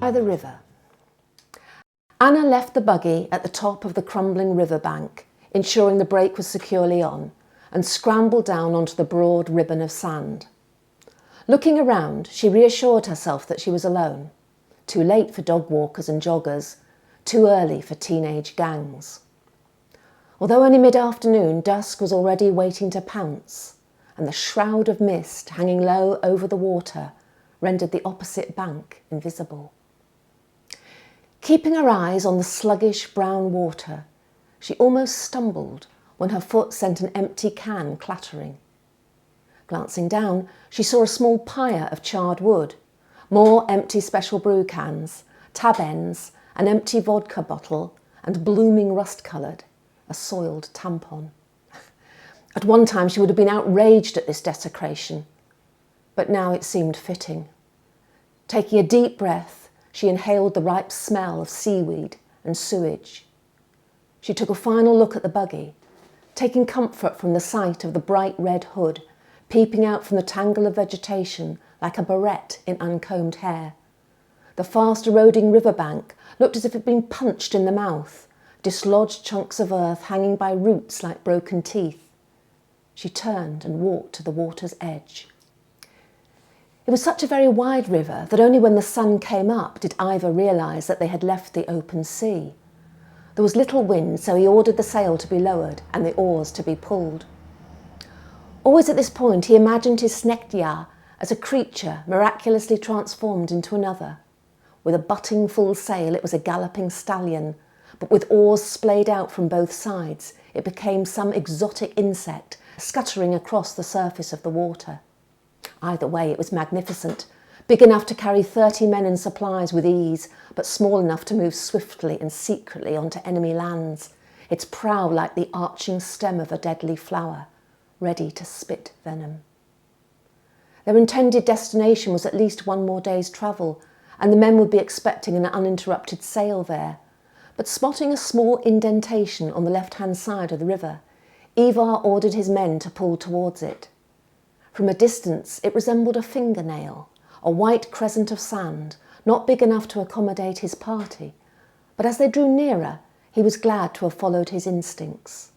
by the river. Anna left the buggy at the top of the crumbling riverbank, ensuring the brake was securely on, and scrambled down onto the broad ribbon of sand. Looking around, she reassured herself that she was alone. Too late for dog walkers and joggers, too early for teenage gangs. Although only mid-afternoon, dusk was already waiting to pounce, and the shroud of mist hanging low over the water rendered the opposite bank invisible. Keeping her eyes on the sluggish brown water, she almost stumbled when her foot sent an empty can clattering. Glancing down, she saw a small pyre of charred wood, more empty special brew cans, tab ends, an empty vodka bottle, and blooming rust-coloured, a soiled tampon. At one time she would have been outraged at this desecration, but now it seemed fitting. Taking a deep breath, she inhaled the ripe smell of seaweed and sewage. She took a final look at the buggy, taking comfort from the sight of the bright red hood peeping out from the tangle of vegetation like a barrette in uncombed hair. The fast eroding riverbank looked as if it had been punched in the mouth, dislodged chunks of earth hanging by roots like broken teeth. She turned and walked to the water's edge. It was such a very wide river that only when the sun came up did Ivor realise that they had left the open sea. There was little wind, so he ordered the sail to be lowered and the oars to be pulled. Always at this point he imagined his Snechtja as a creature miraculously transformed into another. With a butting full sail it was a galloping stallion, but with oars splayed out from both sides it became some exotic insect scuttering across the surface of the water. Either way it was magnificent, big enough to carry 30 men and supplies with ease, but small enough to move swiftly and secretly onto enemy lands, its prow like the arching stem of a deadly flower, ready to spit venom. Their intended destination was at least one more day's travel, and the men would be expecting an uninterrupted sail there. But spotting a small indentation on the left-hand side of the river, Ivar ordered his men to pull towards it. From a distance, it resembled a fingernail, a white crescent of sand, not big enough to accommodate his party. But as they drew nearer, he was glad to have followed his instincts.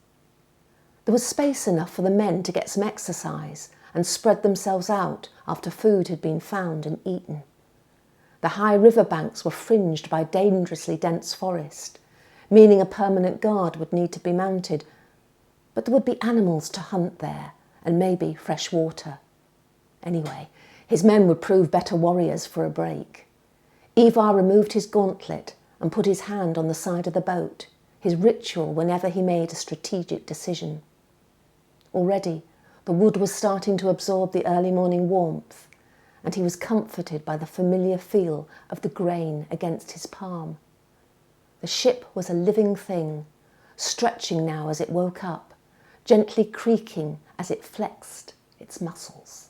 There was space enough for the men to get some exercise and spread themselves out after food had been found and eaten. The high river banks were fringed by dangerously dense forest, meaning a permanent guard would need to be mounted, but there would be animals to hunt there and maybe fresh water. Anyway, his men would prove better warriors for a break. Ivar removed his gauntlet and put his hand on the side of the boat, his ritual whenever he made a strategic decision. Already, the wood was starting to absorb the early morning warmth, and he was comforted by the familiar feel of the grain against his palm. The ship was a living thing, stretching now as it woke up, gently creaking as it flexed its muscles.